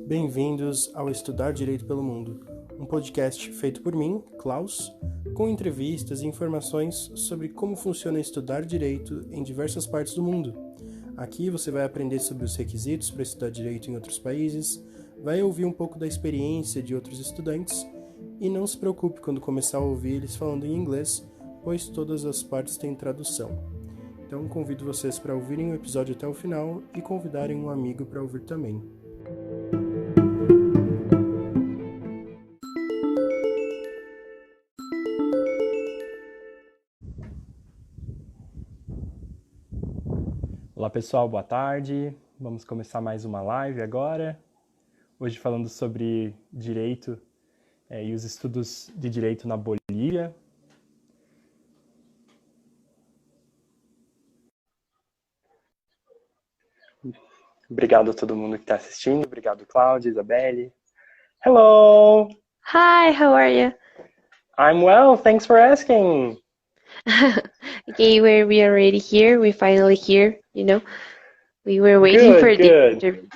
Bem-vindos ao Estudar Direito pelo Mundo, um podcast feito por mim, Klaus, com entrevistas e informações sobre como funciona estudar direito em diversas partes do mundo. Aqui você vai aprender sobre os requisitos para estudar direito em outros países, vai ouvir um pouco da experiência de outros estudantes e não se preocupe quando começar a ouvir eles falando em inglês, pois todas as partes têm tradução. Então convido vocês para ouvirem o episódio até o final e convidarem um amigo para ouvir também. Olá pessoal, boa tarde. Vamos começar mais uma live agora. Hoje falando sobre direito e os estudos de direito na Bolívia. Obrigado a todo mundo que está assistindo. Obrigado, Cláudia, Isabelle. Hello! Hi, how are you? I'm well, thanks for asking. Okay, we are already here. We're finally here, you know. We were waiting for the interview.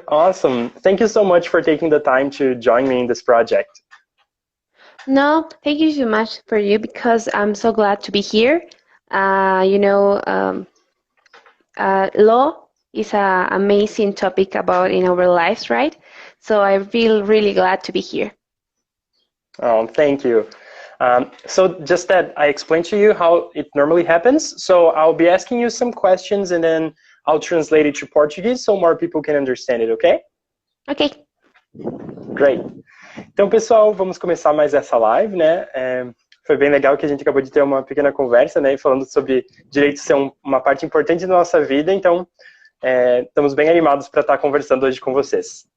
Awesome. Thank you so much for taking the time to join me in this project. No, thank you so much for you because I'm so glad to be here. Law is an amazing topic about in our lives, right? So I feel really glad to be here. Oh, thank you. So just that I explained to you how it normally happens. So I'll be asking you some questions and then I'll translate it to Portuguese so more people can understand it, okay? Okay. Great. Então, pessoal, vamos começar mais essa live, né? Foi bem legal que a gente acabou de ter uma pequena conversa, né? Falando sobre direito ser uma parte importante da nossa vida, então estamos bem animados para estar conversando hoje com vocês.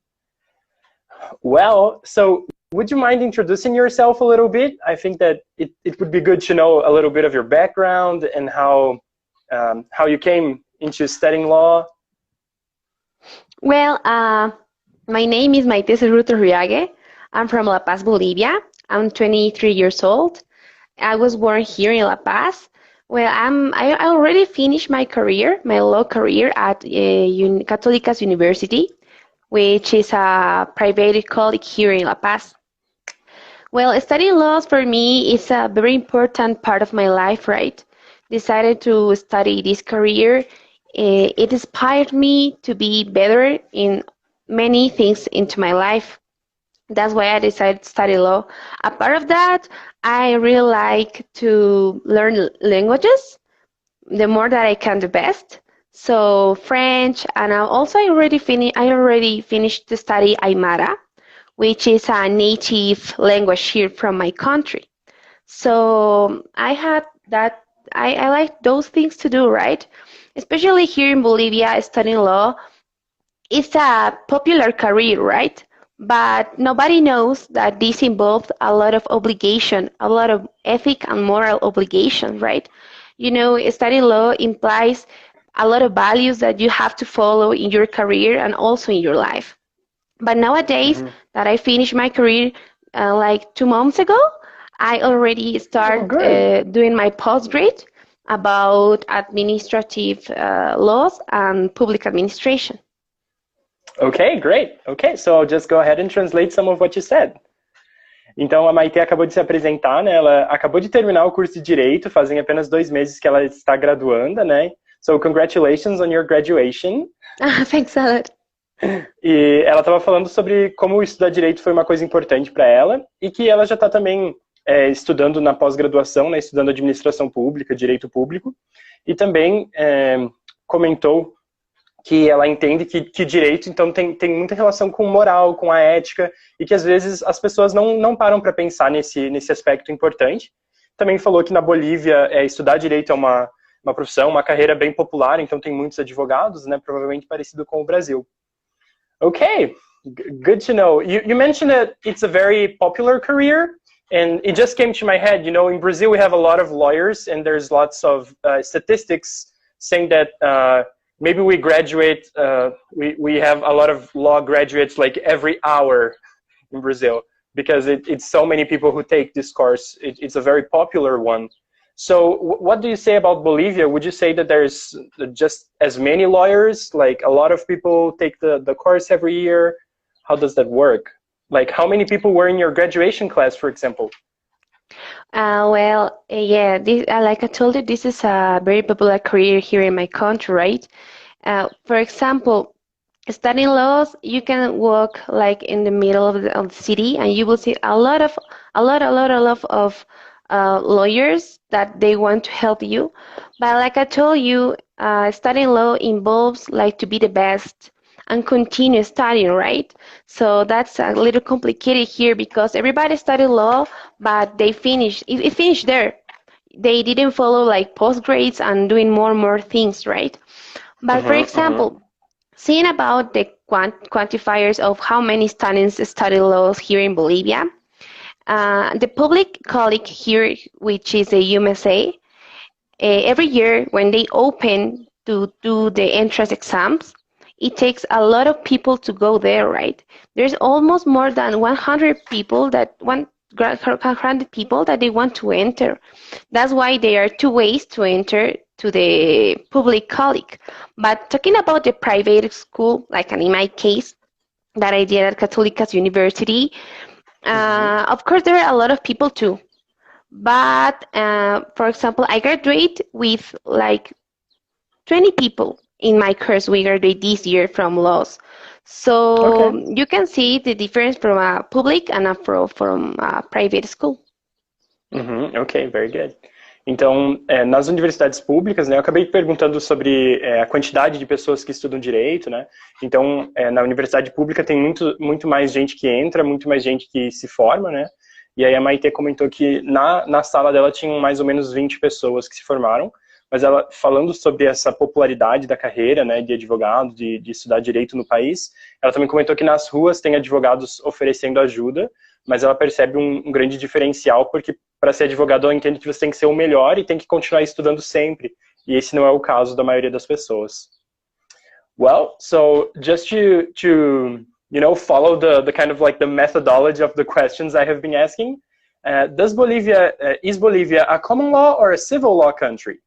Well, so would you mind introducing yourself a little bit? I think that it would be good to know a little bit of your background and how you came into studying law. Well, my name is Mayte Cerruto Harriague. I'm from La Paz, Bolivia. I'm 23 years old. I was born here in La Paz. Well, I already finished my career, my law career at Católica's University, which is a private college here in La Paz. Well, studying laws for me is a very important part of my life, right? Decided to study this career. It inspired me to be better in many things into my life. That's why I decided to study law. A part of that, I really like to learn languages. The more that I can, the best. So French, and I already finished to study aimara, which is a native language here from my country. So I like those things to do, right? Especially here in Bolivia, studying law, it's a popular career, right? But nobody knows that this involves a lot of obligation, a lot of ethic and moral obligation, right? You know, studying law implies a lot of values that you have to follow in your career and also in your life. But nowadays that I finished my career like 2 months ago, I already started doing my postgrad about administrative laws and public administration. Okay, great. Okay, so I'll just go ahead and translate some of what you said. Então, a Mayte acabou de se apresentar, né? Ela acabou de terminar o curso de Direito, fazem apenas 2 meses que ela está graduanda, né? So, congratulations on your graduation. Thanks a lot. E ela estava falando sobre como estudar Direito foi uma coisa importante para ela e que ela já está também estudando na pós-graduação, né? Estudando Administração Pública, Direito Público, e também comentou que ela entende que direito, então, tem muita relação com moral, com a ética, e que às vezes as pessoas não param para pensar nesse aspecto importante. Também falou que na Bolívia estudar direito é uma profissão, uma carreira bem popular, então tem muitos advogados, né, provavelmente parecido com o Brasil. Okay, good to know. You mentioned that it's a very popular career, and it just came to my head, you know, in Brazil we have a lot of lawyers, and there's lots of statistics saying that maybe we graduate, we have a lot of law graduates like every hour in Brazil, because it's so many people who take this course. It's a very popular one. So what do you say about Bolivia? Would you say that there's just as many lawyers, like a lot of people take the course every year? how does that work? Like, how many people were in your graduation class, for example? Yeah, like I told you, this is a very popular career here in my country, right? For example, studying laws, you can walk like in the middle of the city, and you will see a lot of lawyers that they want to help you. But like I told you, studying law involves like to be the best and continue studying, right? So that's a little complicated here because everybody studied law, but they it finished there. They didn't follow like postgrades and doing more and more things, right? But for example, seeing about the quantifiers of how many students study laws here in Bolivia, the public college here, which is a UMSA, every year when they open to do the entrance exams, it takes a lot of people to go there, right? There's almost more than 100 people that they want to enter. That's why there are two ways to enter to the public college. But talking about the private school, like in my case, that I did at Católica's University, of course there are a lot of people too. But for example, I graduate with like 20 people in my course. We graduate this year from laws. So you can see the difference from a public and from a private school. Ok, very good. Então, nas universidades públicas, né, eu acabei perguntando sobre a quantidade de pessoas que estudam direito, né? Então, na universidade pública tem muito mais gente que entra, muito mais gente que se forma, né? E aí a Mayte comentou que na sala dela tinham mais ou menos 20 pessoas que se formaram, mas ela, falando sobre essa popularidade da carreira, né, de advogado, de estudar direito no país, ela também comentou que nas ruas tem advogados oferecendo ajuda, mas ela percebe um grande diferencial, porque para ser advogado ela entende que você tem que ser o melhor e tem que continuar estudando sempre, e esse não é o caso da maioria das pessoas. Well, so just to you know, follow the kind of like the methodology of the questions I have been asking, is Bolivia a common law or a civil law country?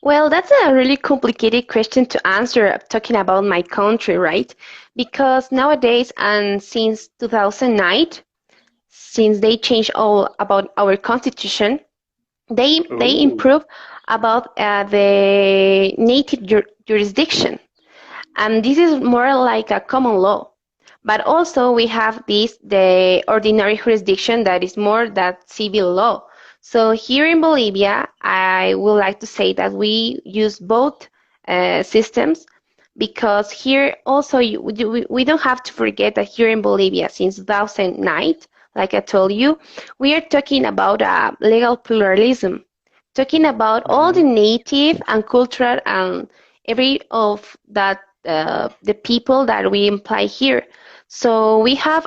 Well, that's a really complicated question to answer, talking about my country, right? Because nowadays, and since 2009, since they changed all about our constitution, they improve about the native jurisdiction. And this is more like a common law. But also we have the ordinary jurisdiction that is more that civil law. So here in Bolivia, I would like to say that we use both systems, because here also we don't have to forget that here in Bolivia since 2009, like I told you, we are talking about legal pluralism, talking about all the native and cultural and every of that the people that we imply here. So we have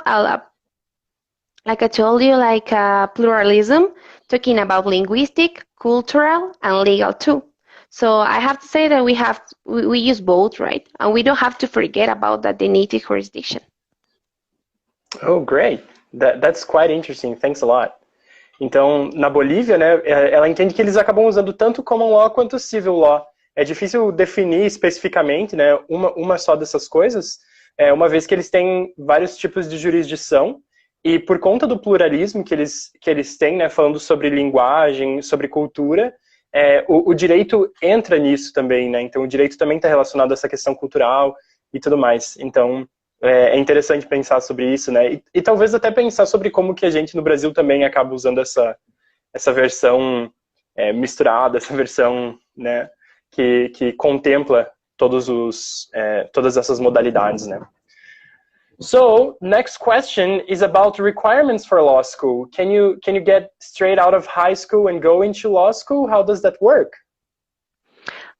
like I told you, like pluralism, talking about linguistic, cultural, and legal too. So I have to say that we use both, right? And we don't have to forget about the native jurisdiction. Oh, great. That's quite interesting. Thanks a lot. Então, na Bolívia, né, ela entende que eles acabam usando tanto common law quanto civil law. É difícil definir especificamente, né, uma só dessas coisas, uma vez que eles têm vários tipos de jurisdição, e por conta do pluralismo que eles têm, né, falando sobre linguagem, sobre cultura, o direito entra nisso também, né? Então o direito também está relacionado a essa questão cultural e tudo mais. Então é interessante pensar sobre isso, né? E talvez até pensar sobre como que a gente no Brasil também acaba usando essa versão misturada, essa versão, né, que contempla todas essas modalidades, né? So, next question is about requirements for law school. Can you get straight out of high school and go into law school? How does that work?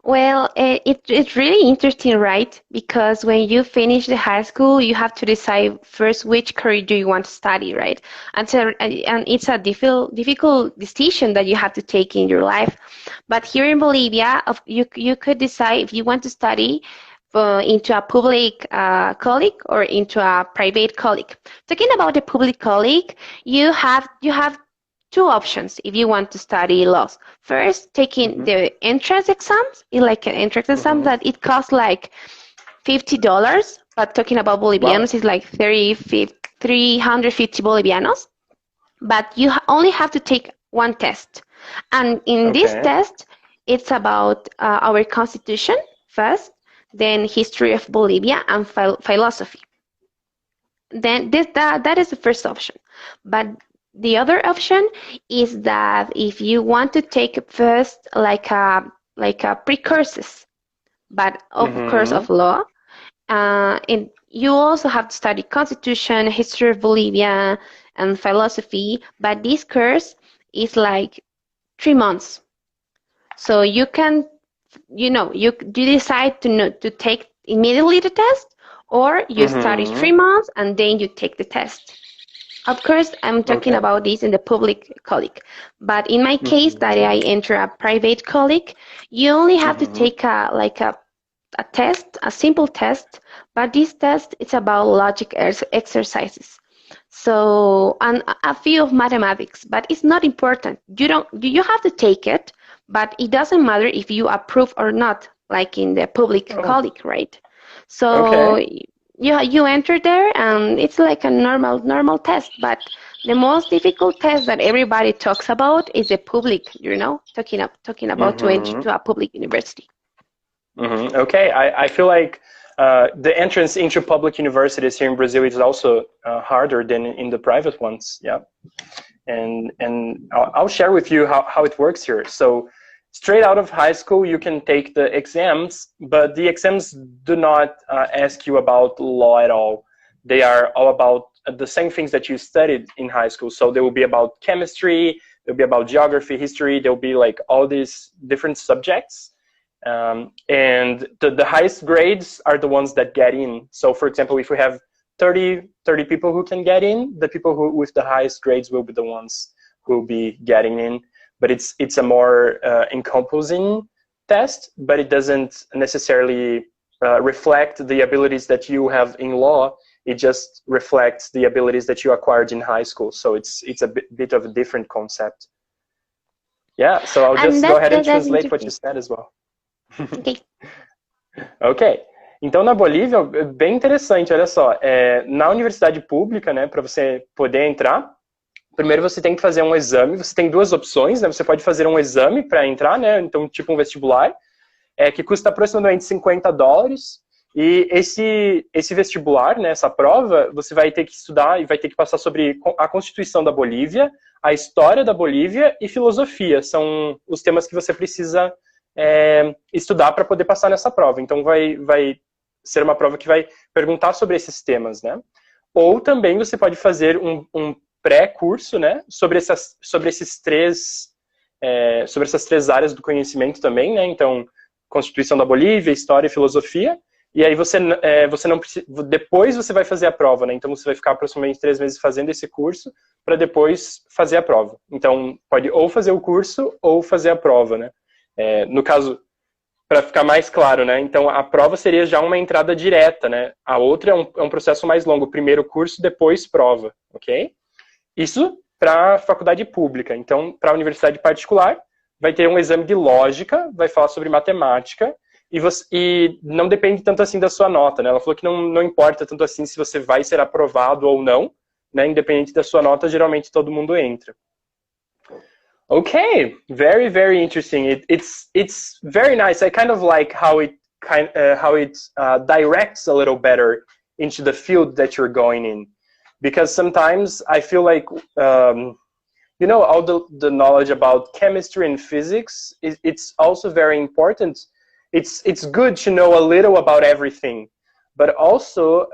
Well, it's really interesting, right? Because when you finish the high school, you have to decide first which career do you want to study, right? And it's a difficult decision that you have to take in your life. But here in Bolivia, you could decide if you want to study into a public college or into a private college. Talking about the public college, you have two options if you want to study laws. First, taking the entrance exams, like an entrance exam that it costs like $50 but talking about Bolivianos, it's like 350 Bolivianos. But you only have to take one test. And in this test, it's about our constitution first, then history of Bolivia, and philosophy. Then that is the first option. But the other option is that if you want to take first like a pre-courses, but of course of law, and you also have to study constitution, history of Bolivia, and philosophy. But this course is like 3 months. So you can, you decide to take immediately the test, or you study 3 months and then you take the test. Of course, I'm talking about this in the public college, but in my case that I enter a private college, you only have to take a test, a simple test, but this test is about logic exercises. So, and a few of mathematics, but it's not important. You have to take it, but it doesn't matter if you approve or not, like in the public college, right? So you enter there, and it's like a normal test. But the most difficult test that everybody talks about is the public. Talking about to enter to a public university. Okay, I feel like the entrance into public universities here in Brazil is also harder than in the private ones. Yeah, and I'll share with you how it works here. So straight out of high school, you can take the exams, but the exams do not ask you about law at all. They are all about the same things that you studied in high school. So they will be about chemistry, they'll be about geography, history, there'll be like all these different subjects. And the highest grades are the ones that get in. So for example, if we have 30 people who can get in, the people who with the highest grades will be the ones who will be getting in. But it's a more encompassing test, but it doesn't necessarily reflect the abilities that you have in law. It just reflects the abilities that you acquired in high school. So it's a bit of a different concept. Yeah, so I'll just go ahead and translate what you said as well. Ok. Então, na Bolívia, bem interessante, olha só. Na universidade pública, né, para você poder entrar, primeiro você tem que fazer um exame. Você tem duas opções, né? Você pode fazer um exame para entrar, né? Então, tipo um vestibular, que custa aproximadamente $50. E esse vestibular, né, essa prova, você vai ter que estudar e vai ter que passar sobre a Constituição da Bolívia, a história da Bolívia e filosofia. São os temas que você precisa estudar para poder passar nessa prova. Então vai ser uma prova que vai perguntar sobre esses temas, né? Ou também você pode fazer um pré-curso, né? Sobre essas três áreas do conhecimento também, né? Então, Constituição da Bolívia, História e Filosofia. E aí você não precisa, depois você vai fazer a prova, né? Então você vai ficar aproximadamente 3 meses fazendo esse curso para depois fazer a prova. Então pode ou fazer o curso ou fazer a prova, né? No caso, para ficar mais claro, né? Então a prova seria já uma entrada direta, né? A outra é um processo mais longo, primeiro curso, depois prova, ok? Isso para a faculdade pública. Então, para a universidade particular, vai ter um exame de lógica, vai falar sobre matemática, e não depende tanto assim da sua nota, né? Ela falou que não importa tanto assim se você vai ser aprovado ou não, né? Independente da sua nota, geralmente todo mundo entra. Okay, very, very interesting. It's very nice. I kind of like how it directs a little better into the field that you're going in, because sometimes I feel like you know, all the knowledge about chemistry and physics, it's also very important. It's good to know a little about everything, but also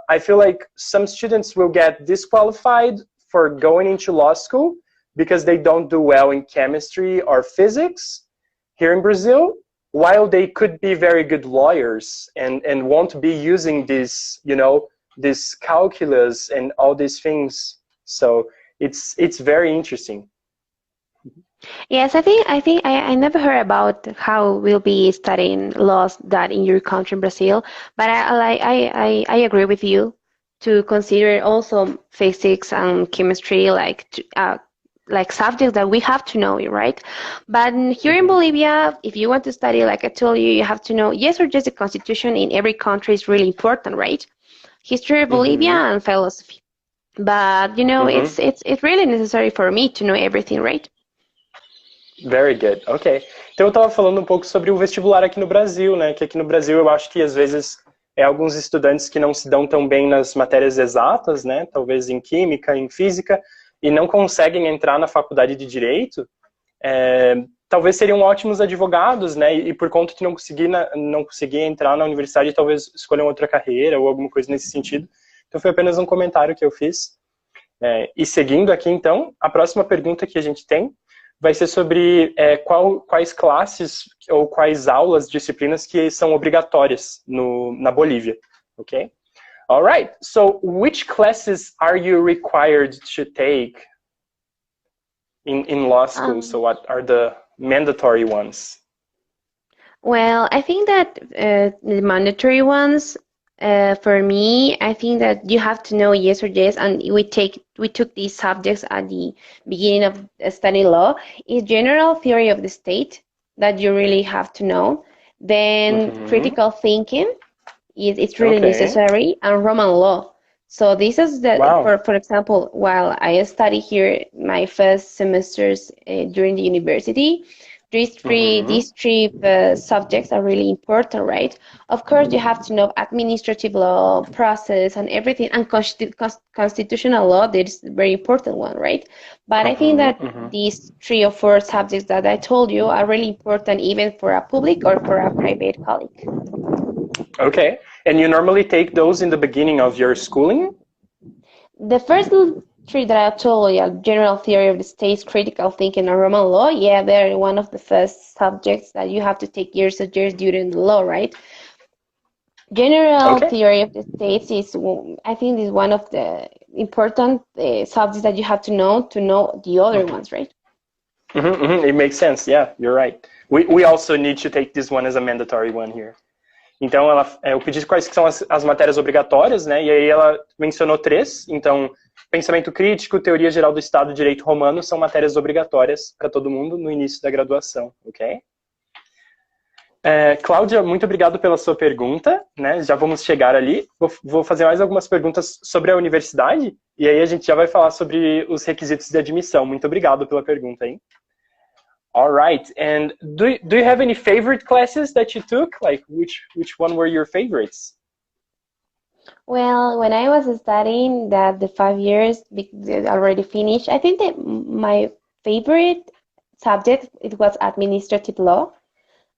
I feel like some students will get disqualified for going into law school because they don't do well in chemistry or physics here in Brazil, while they could be very good lawyers and won't be using this, you know, this calculus and all these things. So it's very interesting. Yes, I think I never heard about how we'll be studying laws that in your country, in Brazil, but I agree with you to consider also physics and chemistry, like like subjects that we have to know, right? But here in Bolivia, if you want to study, like I told you, you have to know yes or just the constitution in every country is really important, right? History of Bolivia and philosophy. But you know, it's really necessary for me to know everything, right? Very good, ok. Então eu estava falando um pouco sobre o vestibular aqui no Brasil, né? Que aqui no Brasil eu acho que às vezes alguns estudantes que não se dão tão bem nas matérias exatas, né? Talvez em química, em física, e não conseguem entrar na faculdade de Direito, talvez seriam ótimos advogados, né? E por conta de não conseguir entrar na universidade, talvez escolham outra carreira ou alguma coisa nesse sentido. Então foi apenas um comentário que eu fiz. E seguindo aqui, então, a próxima pergunta que a gente tem vai ser sobre quais classes ou quais aulas, disciplinas que são obrigatórias na Bolívia, ok? All right, so which classes are you required to take in law school? So what are the mandatory ones? Well, I think that the mandatory ones, for me, I think that you have to know yes or yes, and we took these subjects at the beginning of studying law. Is general theory of the state that you really have to know. Then critical thinking. It's really necessary, and Roman law. So this is for example, while I study here my first semesters during the university, these three subjects are really important, right? Of course, you have to know administrative law, process, and everything, and constitutional law. That is a very important one, right? But I think that these 3 or 4 subjects that I told you are really important, even for a public or for a private colleague. Okay, and you normally take those in the beginning of your schooling? The first 3 that I told you, general theory of the states, critical thinking, and Roman law, yeah, they're one of the first subjects that you have to take years and years during the law, right? General theory of the states is, I think, is one of the important subjects that you have to know the other ones, right? It makes sense, yeah, you're right. We also need to take this one as a mandatory one here. Então, eu pedi quais que são as matérias obrigatórias, né? E aí ela mencionou 3. Então, pensamento crítico, teoria geral do Estado, direito romano são matérias obrigatórias para todo mundo no início da graduação, ok? Cláudia, muito obrigado pela sua pergunta, né? Já vamos chegar ali. Vou fazer mais algumas perguntas sobre a universidade e aí a gente já vai falar sobre os requisitos de admissão. Muito obrigado pela pergunta, hein? All right, and do you have any favorite classes that you took? Like, which one were your favorites? Well, when I was studying the 5 years already finished, I think that my favorite subject, it was administrative law.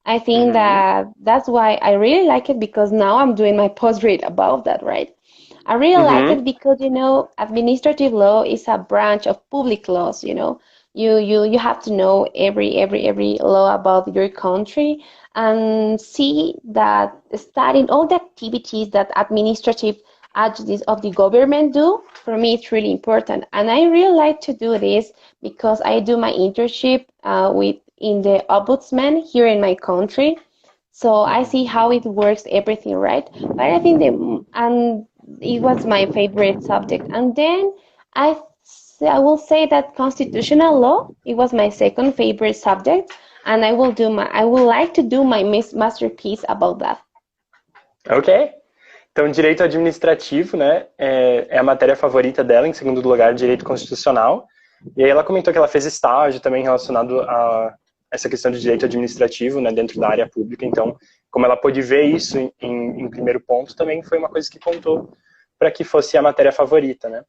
I think that's why I really like it, because now I'm doing my postgrad about that, right? I really like it because, you know, administrative law is a branch of public laws, you know. You have to know every law about your country and see that studying all the activities that administrative agencies of the government do. For me, it's really important, and I really like to do this because I do my internship in the ombudsman here in my country, so I see how it works, everything, right? But I think and it was my favorite subject, and then I will say that constitutional law, it was my second favorite subject, and I would like to do my masterpiece about that. Ok. Então, direito administrativo, né, é a matéria favorita dela, em segundo lugar, direito constitucional. E aí ela comentou que ela fez estágio também relacionado a essa questão de direito administrativo, né, dentro da área pública. Então, como ela pôde ver isso em primeiro ponto, também foi uma coisa que contou para que fosse a matéria favorita, né?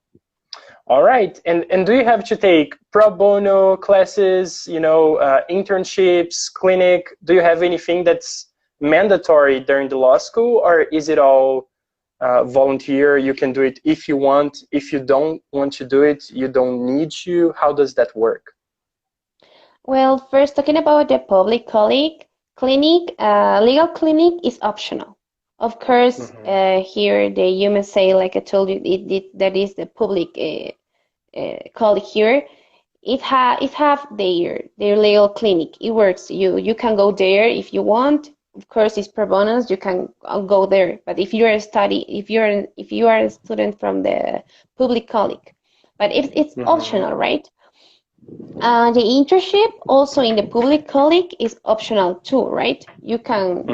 All right, and do you have to take pro bono classes, you know, internships, clinic? Do you have anything that's mandatory during the law school, or is it all volunteer? You can do it if you want. If you don't want to do it, you don't need to. How does that work? Well, first, talking about the public clinic, legal clinic is optional. Of course, here you may say, like I told you, that is the public college here. It have their legal clinic. It works. You can go there if you want. Of course, it's pro bono. You can go there. But if you are a student from the public college, but it's optional, right? The internship also in the public colleague is optional too, right? You can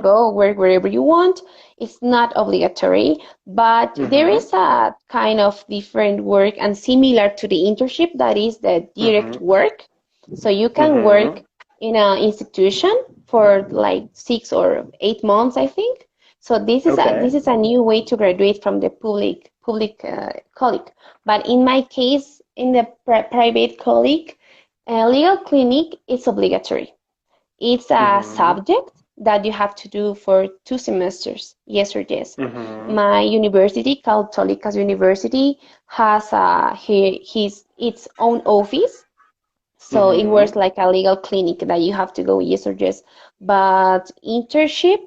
go work wherever you want. It's not obligatory, but there is a kind of different work and similar to the internship that is the direct work. So you can work in an institution for like 6 or 8 months, I think. So this is a new way to graduate from the public colleague. But in my case, in the private colleague, legal clinic is obligatory. It's a subject that you have to do for 2 semesters, yes or yes. My university, Católica University, has its own office. So it works like a legal clinic that you have to go, yes or yes. But internship,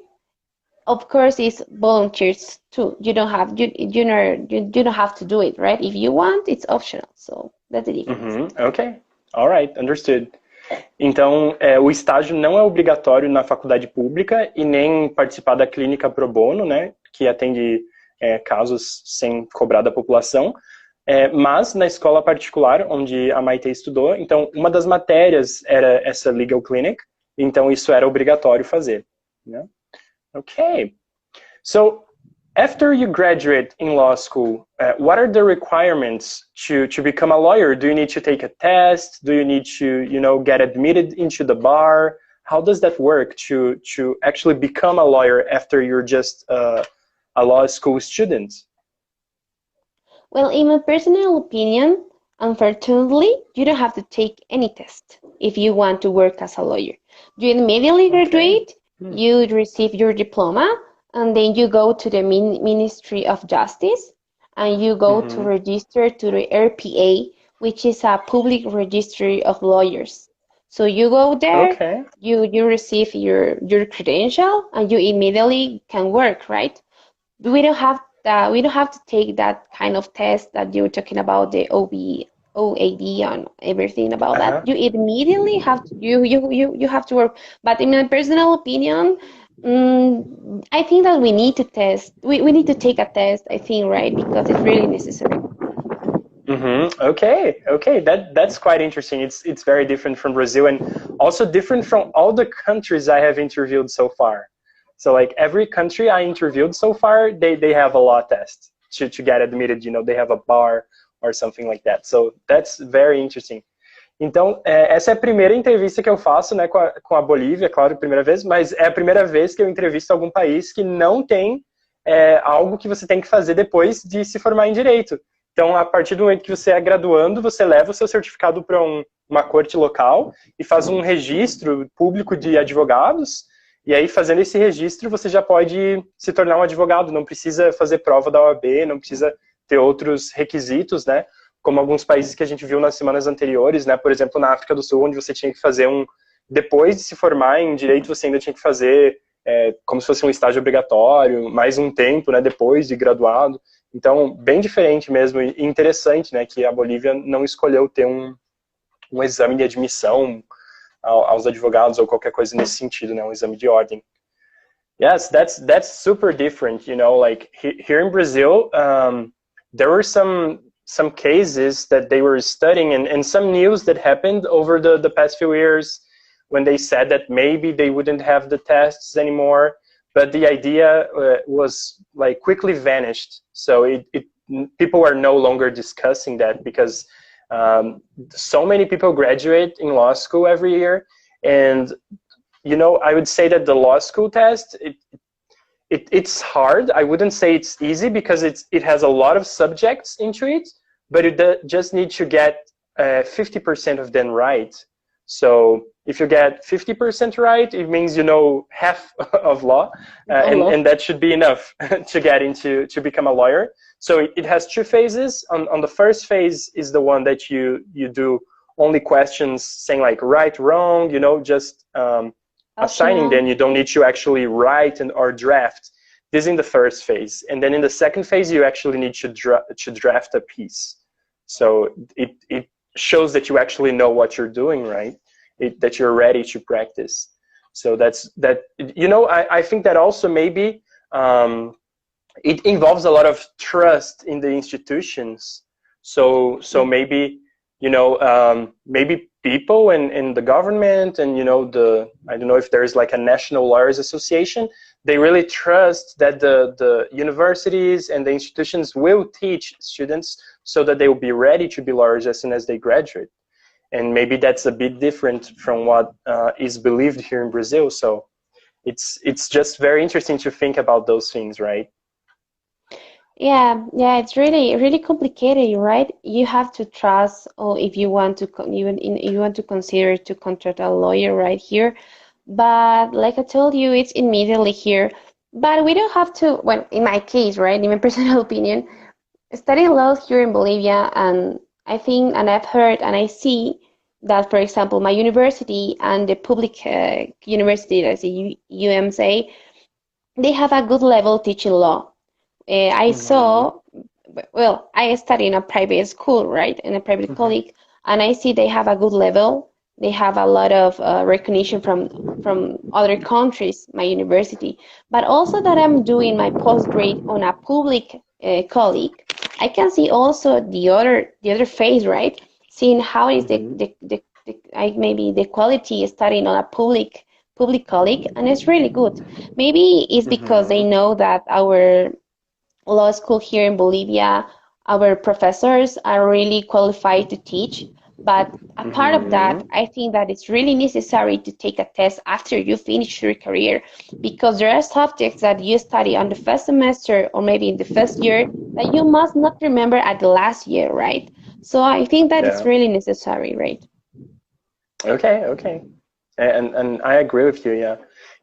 of course, is volunteers too. You don't have to do it, right? If you want, it's optional. So that's the difference. Ok, alright, understood. Então, o estágio não é obrigatório na faculdade pública e nem participar da clínica pro bono, né, que atende casos sem cobrar da população, mas na escola particular, onde a Mayte estudou, então uma das matérias era essa legal clinic, então isso era obrigatório fazer, né? Okay, so after you graduate in law school, what are the requirements to become a lawyer? Do you need to take a test? Do you need to, get admitted into the bar? How does that work to actually become a lawyer after you're just a law school student? Well, in my personal opinion, unfortunately, you don't have to take any test if you want to work as a lawyer. You immediately graduate. You receive your diploma, and then you go to the Ministry of Justice, and you go to register to the RPA, which is a public registry of lawyers. So you go there, you receive your credential, and you immediately can work, right? We don't have to take that kind of test that you're talking about, the OAD and everything about that. You immediately have to you have to work. But in my personal opinion, I think that we need to test. We need to take a test, I think, right? Because it's really necessary. Okay. That's quite interesting. It's very different from Brazil and also different from all the countries I have interviewed so far. So like every country I interviewed so far, they have a law test to get admitted. They have a bar or something like that. So that's very interesting. Então, essa é a primeira entrevista que eu faço, né, com a Bolívia, claro, primeira vez, mas é a primeira vez que eu entrevisto algum país que não tem algo que você tem que fazer depois de se formar em Direito. Então, a partir do momento que você é graduando, você leva o seu certificado para uma corte local e faz um registro público de advogados, e aí, fazendo esse registro, você já pode se tornar um advogado, não precisa fazer prova da OAB, não precisa ter outros requisitos, né? Como alguns países que a gente viu nas semanas anteriores, né? Por exemplo, na África do Sul, onde você tinha que fazer depois de se formar em Direito, você ainda tinha que fazer como se fosse um estágio obrigatório, mais um tempo, né? Depois de graduado. Então, bem diferente mesmo e interessante, né? Que a Bolívia não escolheu ter um exame de admissão aos advogados ou qualquer coisa nesse sentido, né? Um exame de ordem. Yes, that's super different, like here in Brazil, there were some cases that they were studying and some news that happened over the past few years when they said that maybe they wouldn't have the tests anymore, but the idea was like quickly vanished. So people are no longer discussing that because so many people graduate in law school every year, and I would say that the law school test, it's hard. I wouldn't say it's easy because it has a lot of subjects into it, but you just need to get 50% of them right. So if you get 50% right, it means you know half of law, and that should be enough to become a lawyer. So it has 2 phases. On the first phase is the one that you do only questions saying like right, wrong, just assigning them. You don't need to actually write or draft. This is in the first phase. And then in the second phase, you actually need to draft a piece. So it shows that you actually know what you're doing, right? That you're ready to practice. So I think that also maybe it involves a lot of trust in the institutions. So maybe, maybe people in the government and, I don't know if there's like a National Lawyers Association, they really trust that the universities and the institutions will teach students so that they will be ready to be lawyers as soon as they graduate. And maybe that's a bit different from what is believed here in Brazil. So it's just very interesting to think about those things, right? Yeah, it's really complicated, right? You have to trust, or if you want to you want to consider to contract a lawyer right here. But like I told you, it's immediately here. But we don't have to, well, in my case, right, in my personal opinion, studying law here in Bolivia, and I think, and I've heard, and I see that, for example, my university and the public university, let's say UMSA, they have a good level teaching law. I saw, well, I study in a private school, right, in a private college, and I see they have a good level. They have a lot of recognition from other countries, my university. But also that I'm doing my postgrad on a public college, I can see also the other phase, right? Seeing how is maybe the quality studying on a public college, and it's really good. Maybe it's because they know that our law school here in Bolivia, our professors are really qualified to teach. But a part of that, I think that it's really necessary to take a test after you finish your career, because there are subjects that you study on the first semester or maybe in the first year that you must not remember at the last year, right? So I think that it's really necessary, right? Okay. And I agree with you, yeah.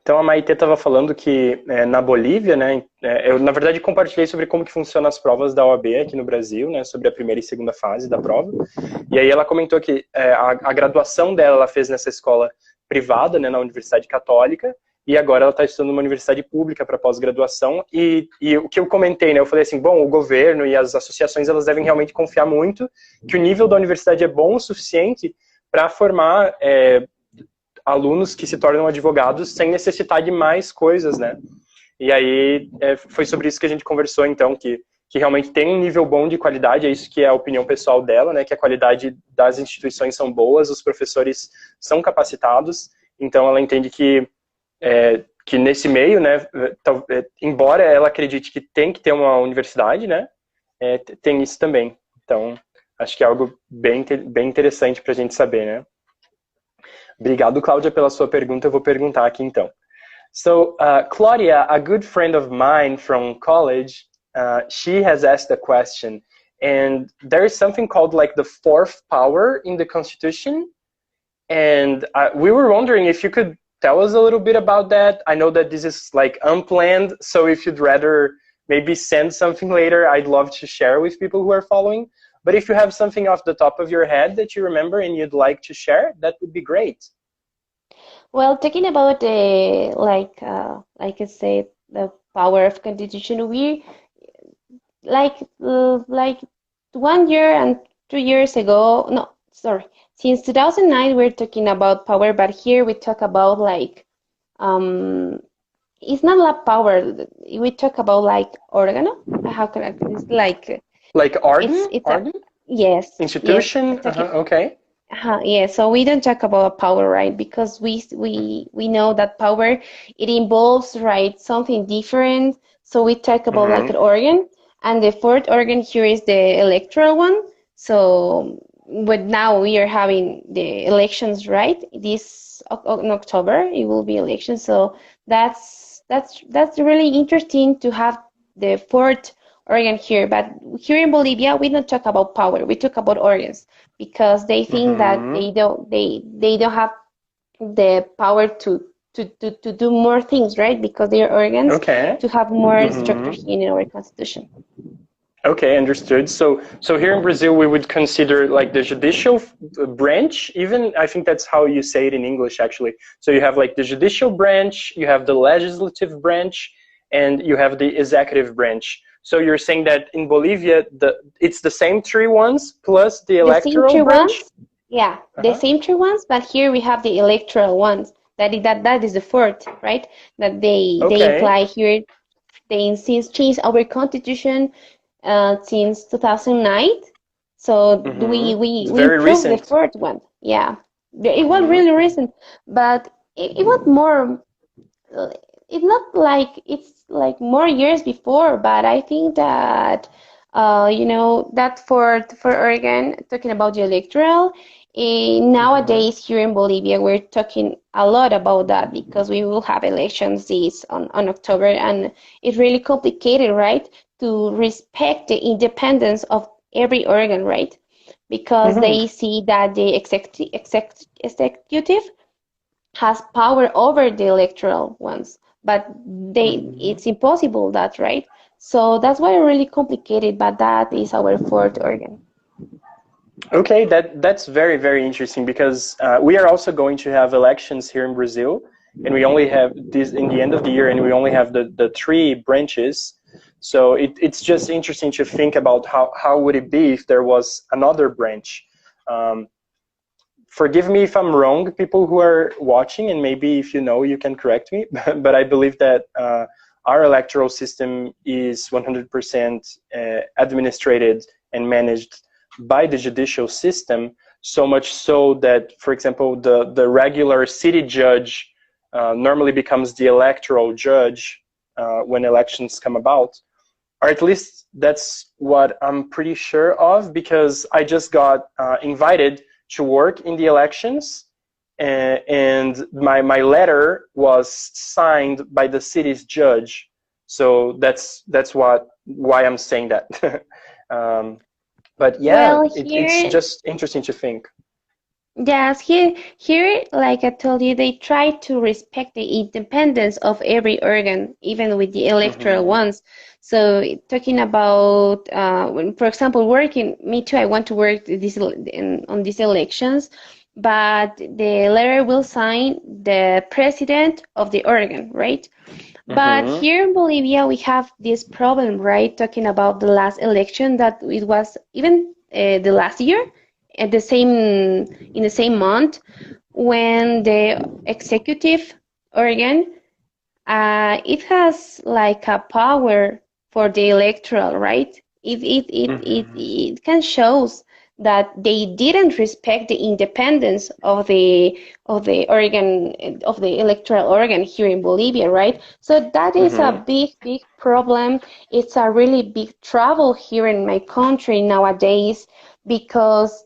Então a Mayte estava falando que na Bolívia, né, eu na verdade compartilhei sobre como que funcionam as provas da OAB aqui no Brasil, né, sobre a primeira e segunda fase da prova, e aí ela comentou que a graduação dela ela fez nessa escola privada, né, na Universidade Católica, e agora ela está estudando numa universidade pública para pós-graduação, e o que eu comentei, né, eu falei assim, bom, o governo e as associações elas devem realmente confiar muito que o nível da universidade é bom o suficiente para formar alunos que se tornam advogados sem necessitar de mais coisas, né? E aí foi sobre isso que a gente conversou, então, que realmente tem um nível bom de qualidade, é isso que é a opinião pessoal dela, né? Que a qualidade das instituições são boas, os professores são capacitados, então ela entende que nesse meio, né? Embora ela acredite que tem que ter uma universidade, né? Tem isso também. Então, acho que é algo bem interessante para a gente saber, né? Obrigado, Cláudia, pela sua pergunta. Eu vou perguntar aqui, então. So, Claudia, a good friend of mine from college, she has asked a question. And there is something called like the fourth power in the Constitution. And we were wondering if you could tell us a little bit about that. I know that this is like unplanned, so if you'd rather maybe send something later, I'd love to share with people who are following. But if you have something off the top of your head that you remember and you'd like to share, that would be great. Well, talking about the like I said, the power of constitution, we like 1 year and 2 years ago. No, sorry, since 2009 we're talking about power, but here we talk about like it's not like power. We talk about like organo. How can I? It's like organ? Organ? Yes. Institution? Yes, okay. Yeah, so we don't talk about power, right? Because we know that power, it involves, right, something different. So we talk about like an organ. And the fourth organ here is the electoral one. So, but now we are having the elections, right? This in October, it will be elections. So that's really interesting to have the fourth organ here. But here in Bolivia, we don't talk about power. We talk about organs because they think that they don't have the power to do more things, right? Because they are organs to have more structure in our constitution. Okay, understood. So here in Brazil, we would consider like the judicial branch, even, I think that's how you say it in English, actually. So you have like the judicial branch, you have the legislative branch, and you have the executive branch. So you're saying that in Bolivia, it's the same three ones plus the electoral branch? Yeah, the same three ones, but here we have the electoral ones. That is the fourth, right? That they apply here. They since changed our constitution since 2009. So It's we very improved the recent. fourth one. Yeah, it was really recent, but it was more. It's not like it's like more years before, but I think that that for Oregon, talking about the electoral, nowadays here in Bolivia, we're talking a lot about that because we will have elections this on October, and it's really complicated, right? To respect the independence of every organ, right? Because they see that the executive has power over the electoral ones, but it's impossible that, right? So that's why it's really complicated, but that is our fourth organ. Okay, that's very, very interesting because we are also going to have elections here in Brazil, and we only have this in the end of the year, and we only have the three branches. So it's just interesting to think about how would it be if there was another branch. Forgive me if I'm wrong, people who are watching, and maybe if you know, you can correct me, but I believe that our electoral system is 100% administrated and managed by the judicial system, so much so that, for example, the regular city judge normally becomes the electoral judge when elections come about. Or at least that's what I'm pretty sure of, because I just got invited to work in the elections, and my letter was signed by the city's judge. So that's why I'm saying that. But yeah, Well, it's just interesting to think. yes, here, like I told you, they try to respect the independence of every organ, even with the electoral ones. So talking about, when, for example, working, me too, I want to work on these elections, but the letter will sign the president of the organ, right? But here in Bolivia, we have this problem, right? Talking about the last election, that it was even the last year, at the same in the same month, when the executive organ, it has like a power for the electoral, right? It can shows that they didn't respect the independence of the organ, of the electoral organ here in Bolivia, right? So that is a big problem. It's a really big trouble here in my country nowadays, because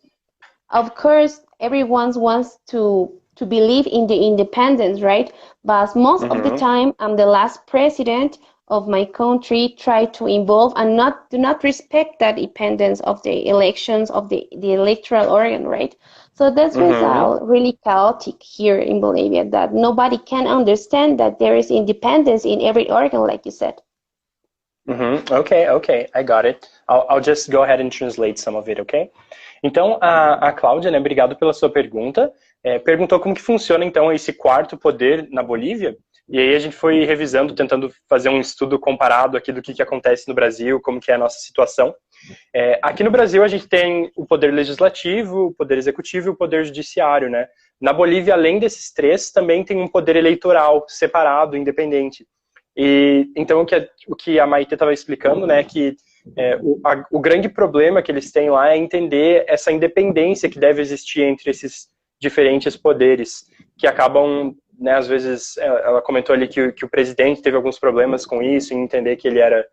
of course everyone wants to believe in the independence, right? But most of the time, I'm the last president of my country, try to involve and do not respect that independence of the elections of the electoral organ, right? So that's what's really chaotic here in Bolivia, that nobody can understand that there is independence in every organ, like you said. Okay, I got it. I'll just go ahead and translate some of it, okay? Então, a Cláudia, né, obrigado pela sua pergunta. Perguntou como que funciona, então, esse quarto poder na Bolívia. E aí a gente foi revisando, tentando fazer um estudo comparado aqui do que acontece no Brasil, como que é a nossa situação. Aqui no Brasil a gente tem o poder legislativo, o poder executivo e o poder judiciário, né? Na Bolívia, além desses três, também tem um poder eleitoral separado, independente. E então o que a Mayte estava explicando, né, que o grande problema que eles têm lá é entender essa independência que deve existir entre esses diferentes poderes, que acabam, né, às vezes, ela comentou ali que o presidente teve alguns problemas com isso, em entender que ele era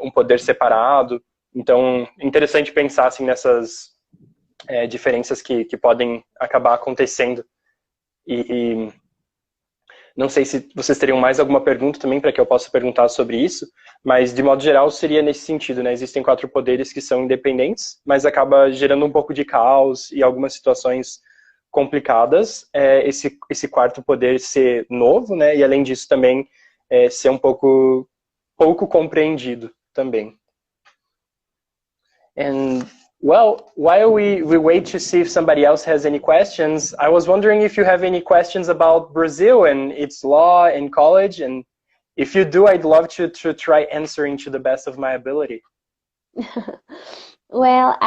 um poder separado. Então, interessante pensar assim, nessas diferenças que podem acabar acontecendo. E não sei se vocês teriam mais alguma pergunta também para que eu possa perguntar sobre isso, mas de modo geral seria nesse sentido, né? Existem 4 poderes que são independentes, mas acaba gerando um pouco de caos e algumas situações complicadas, esse quarto poder ser novo, né? E além disso também ser um pouco compreendido também. And well, while we wait to see if somebody else has any questions, I was wondering if you have any questions about Brazil and its law and college, and if you do, I'd love to try answering to the best of my ability. Well,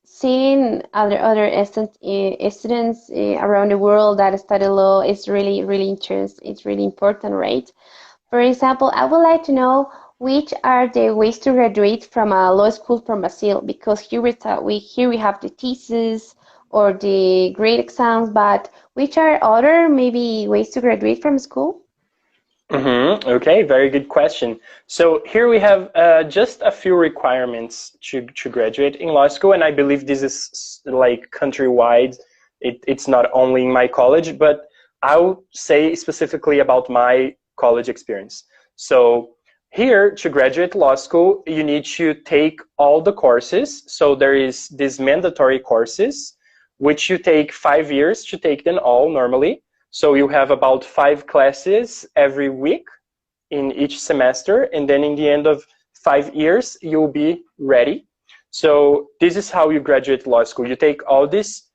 seeing other students around the world that study law is really interesting. It's really important, right? For example, I would like to know which are the ways to graduate from a law school from Brazil? Because here we have the thesis or the grade exams, but which are other maybe ways to graduate from school? Okay, very good question. So here we have just a few requirements to graduate in law school, and I believe this is like countrywide. It's not only in my college, but I'll say specifically about my college experience. So here, to graduate law school, you need to take all the courses. So there is these mandatory courses, which you take 5 years to take them all normally. So you have about 5 classes every week in each semester. And then in the end of 5 years, you'll be ready. So this is how you graduate law school. You take all these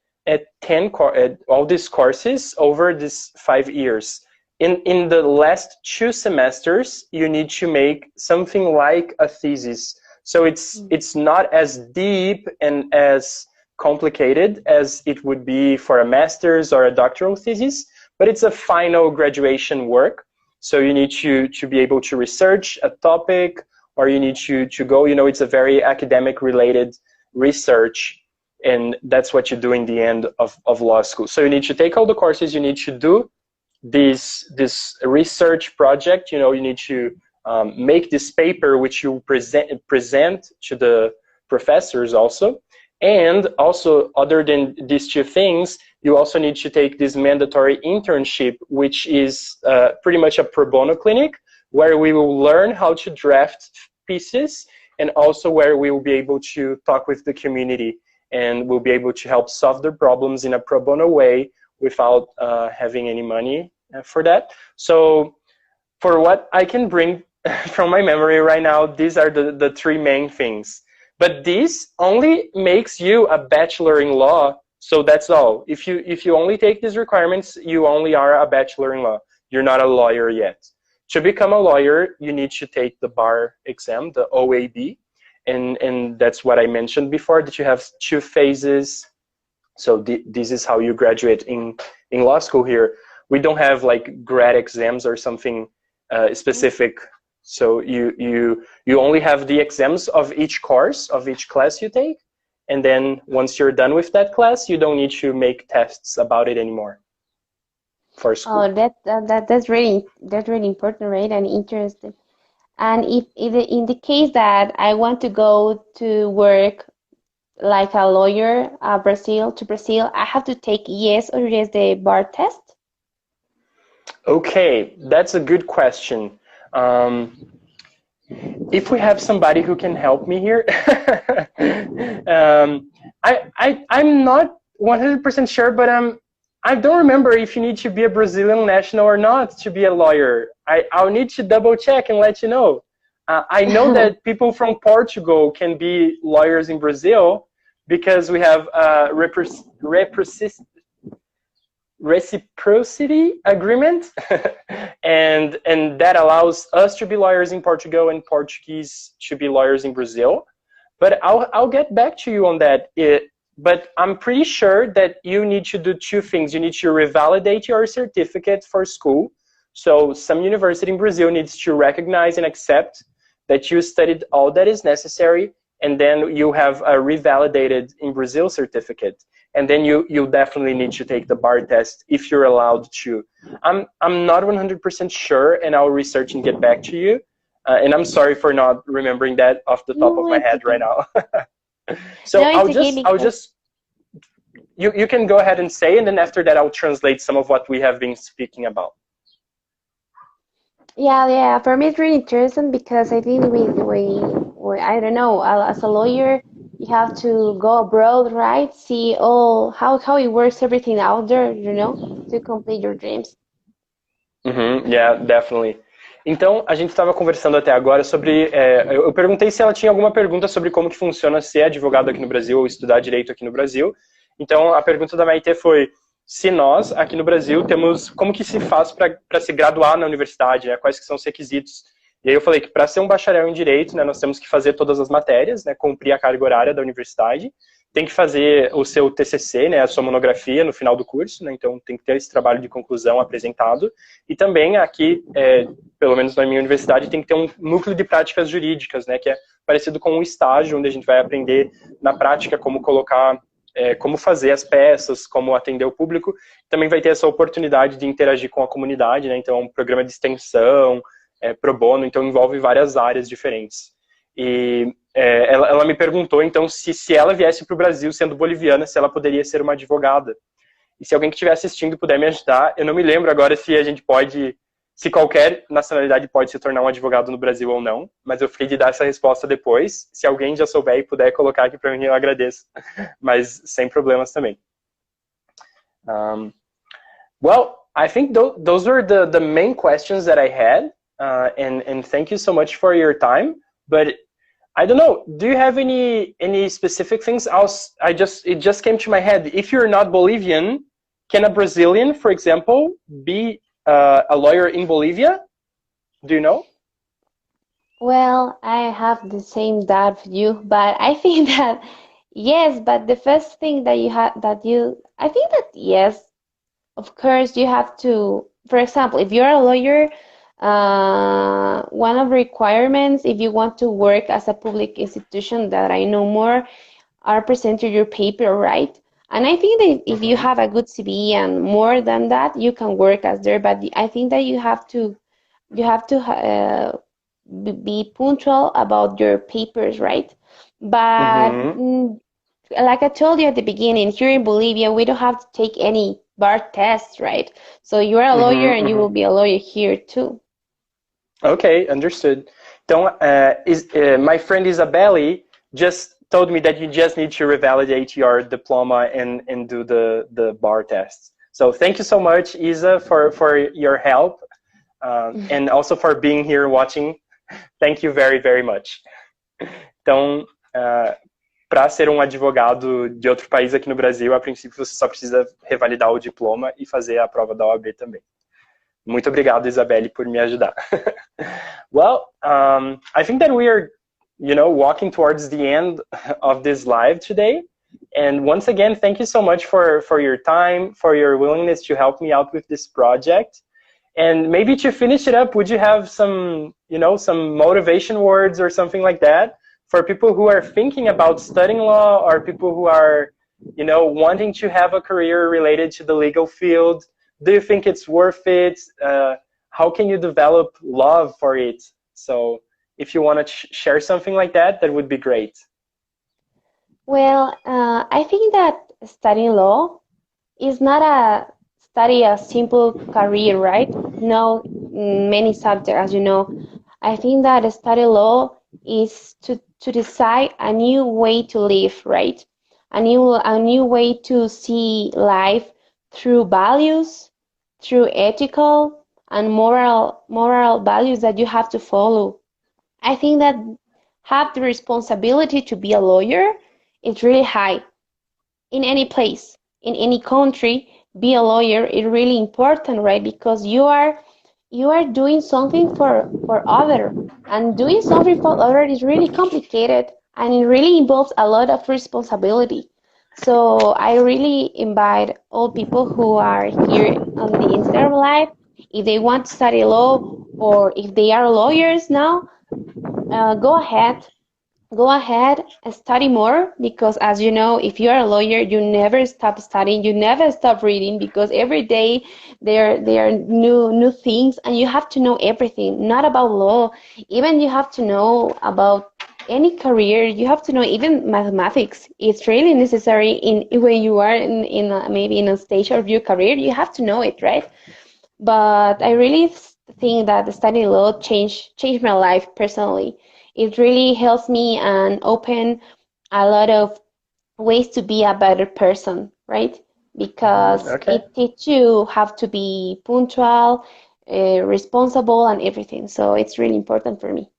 all these courses over these 5 years. In the last 2 semesters, you need to make something like a thesis. So it's not as deep and as complicated as it would be for a master's or a doctoral thesis, but it's a final graduation work. So you need to be able to research a topic, or you need to go, it's a very academic related research, and that's what you do in the end of law school. So you need to take all the courses, you need to do this research project, you need to make this paper which you present to the professors also. And also, other than these 2 things, you also need to take this mandatory internship, which is pretty much a pro bono clinic, where we will learn how to draft pieces, and also where we will be able to talk with the community, and we'll be able to help solve their problems in a pro bono way without having any money for that. So for what I can bring from my memory right now, these are the 3 main things. But this only makes you a bachelor in law, so that's all. If you only take these requirements, you only are a bachelor in law. You're not a lawyer yet. To become a lawyer, you need to take the bar exam, the OAB, and that's what I mentioned before, that you have 2 phases. So this is how you graduate in law school here. We don't have like grad exams or something specific. So you only have the exams of each course, of each class you take, and then once you're done with that class, you don't need to make tests about it anymore for school. Oh, that's really important, right? And interesting. And if in the case that I want to go to work like a lawyer, to Brazil, I have to take yes or yes the bar test? Okay, that's a good question. If we have somebody who can help me here, I'm not 100% sure, but I don't remember if you need to be a Brazilian national or not to be a lawyer. I'll need to double check and let you know. I know that people from Portugal can be lawyers in Brazil because we have reciprocity agreement, and that allows us to be lawyers in Portugal and Portuguese to be lawyers in Brazil. But I'll get back to you on that. But I'm pretty sure that you need to do 2 things. You need to revalidate your certificate for school. So some university in Brazil needs to recognize and accept that you studied all that is necessary, and then you have a revalidated in Brazil certificate. And then you definitely need to take the bar test if you're allowed to. I'm not 100% sure, and I'll research and get back to you. And I'm sorry for not remembering that off the top of my head right now. So you can go ahead and say, and then after that I'll translate some of what we have been speaking about. Yeah. For me, it's really interesting because I think we I don't know, as a lawyer, you have to go abroad, right? See how it works, everything out there, to complete your dreams. Yeah, definitely. Então, a gente estava conversando até agora sobre... eu perguntei se ela tinha alguma pergunta sobre como que funciona ser advogado aqui no Brasil ou estudar direito aqui no Brasil. Então, a pergunta da Mayte foi se nós, aqui no Brasil, temos... Como que se faz para se graduar na universidade, né? Quais que são os requisitos? E aí eu falei que para ser um bacharel em direito, né, nós temos que fazer todas as matérias, né, cumprir a carga horária da universidade. tem que fazer o seu TCC, né, a sua monografia no final do curso, né, então tem que ter esse trabalho de conclusão apresentado. E também aqui, pelo menos na minha universidade, tem que ter um núcleo de práticas jurídicas, né, que é parecido com um estágio, onde a gente vai aprender na prática como colocar, como fazer as peças, como atender o público. Também vai ter essa oportunidade de interagir com a comunidade, né, então é um programa de extensão, pro bono, então envolve várias áreas diferentes. E ela me perguntou, então, se ela viesse para o Brasil sendo boliviana, se ela poderia ser uma advogada. E se alguém que estiver assistindo puder me ajudar, eu não me lembro agora se a gente pode, se qualquer nacionalidade pode se tornar um advogado no Brasil ou não, mas eu fiquei de dar essa resposta depois. Se alguém já souber e puder colocar aqui para mim, eu agradeço. Mas sem problemas também. Well, I think those were the main questions that I had, and thank you so much for your time. But I don't know, do you have any specific things? It just came to my head. If you're not Bolivian, can a Brazilian, for example, be a lawyer in Bolivia? Do you know? Well, I have the same doubt with you, but I think that yes, but the first thing that I think that yes, of course you have to, for example, if you're a lawyer, one of the requirements if you want to work as a public institution that I know more are presenting your paper, right? And I think that if you have a good CV and more than that, you can work as there. But I think that you have to be punctual about your papers, right? But like I told you at the beginning, here in Bolivia, we don't have to take any bar tests, right? So you're a lawyer and you will be a lawyer here too. Okay, understood. Então, my friend Isabelle just told me that you just need to revalidate your diploma and do the bar tests. So thank you so much, Isa, for your help and also for being here watching. Thank you very, very much. Então, para ser um advogado de outro país aqui no Brasil, a princípio você só precisa revalidar o diploma e fazer a prova da OAB também. Muito obrigado, Isabelle, por me ajudar. Well, I think that we are, walking towards the end of this live today. And once again, thank you so much for your time, for your willingness to help me out with this project. And maybe to finish it up, would you have some motivation words or something like that for people who are thinking about studying law or people who are, wanting to have a career related to the legal field? Do you think it's worth it? How can you develop love for it? So if you want to share something like that, that would be great. Well, I think that studying law is not a simple career, right? No, many subjects, as you know. I think that study law is to decide a new way to live, right? A new way to see life through values, through ethical and moral values that you have to follow. I think that have the responsibility to be a lawyer is really high. In any place, in any country, be a lawyer is really important, right? Because you are doing something for other, and doing something for other is really complicated and it really involves a lot of responsibility. So I really invite all people who are here on the Instagram Live, if they want to study law or if they are lawyers now, go ahead and study more, because as you know, if you are a lawyer, you never stop studying, you never stop reading, because every day there are new things and you have to know everything, not about law, even you have to know about any career, you have to know even mathematics. It's really necessary when you are maybe in a stage of your career, you have to know it, right? But I really think that studying law changed my life personally. It really helps me and open a lot of ways to be a better person, right? Because it teaches you how to be punctual, responsible, and everything. So it's really important for me.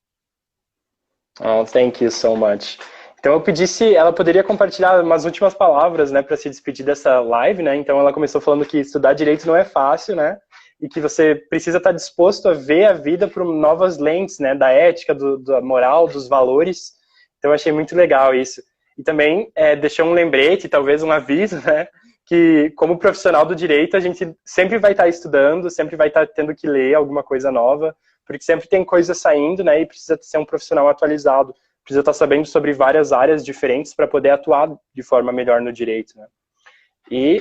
Oh, thank you so much. Então eu pedi se ela poderia compartilhar umas últimas palavras, né, para se despedir dessa live, né? Então ela começou falando que estudar direito não é fácil, né? E que você precisa estar disposto a ver a vida por novas lentes, né? Da ética, da moral, dos valores. Então eu achei muito legal isso. E também deixar um lembrete, talvez um aviso, né? Que como profissional do direito, a gente sempre vai estar estudando, sempre vai estar tendo que ler alguma coisa nova, porque sempre tem coisa saindo, né? E precisa ser um profissional atualizado, precisa estar sabendo sobre várias áreas diferentes para poder atuar de forma melhor no direito, né? E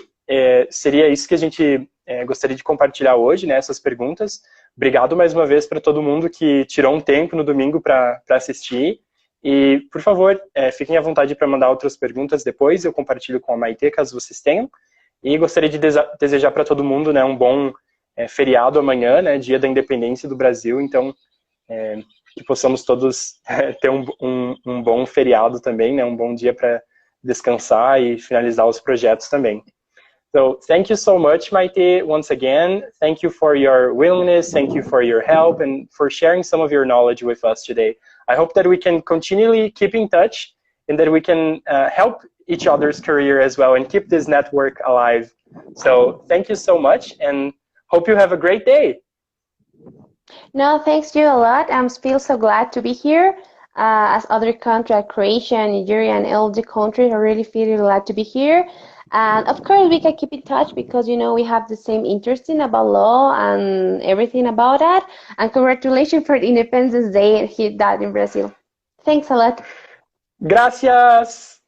seria isso que a gente gostaria de compartilhar hoje, né? Essas perguntas. Obrigado mais uma vez para todo mundo que tirou um tempo no domingo para assistir. E, por favor, fiquem à vontade para mandar outras perguntas depois, eu compartilho com a Mayte, caso vocês tenham. E gostaria de desejar para todo mundo, né, um bom feriado amanhã, né, Dia da Independência do Brasil, então que possamos todos ter um bom feriado também, né, um bom dia para descansar e finalizar os projetos também. So, thank you so much, Mayte, once again. Thank you for your willingness, thank you for your help, and for sharing some of your knowledge with us today. I hope that we can continually keep in touch and that we can help each other's career as well and keep this network alive. So thank you so much and hope you have a great day. No, thanks you a lot. I'm still so glad to be here. As other contract Croatia, Nigeria, and all the countries, I really feel glad to be here. And of course, we can keep in touch because, you know, we have the same interest in about law and everything about that. And congratulations for the Independence Day here in Brazil. Thanks a lot. Gracias.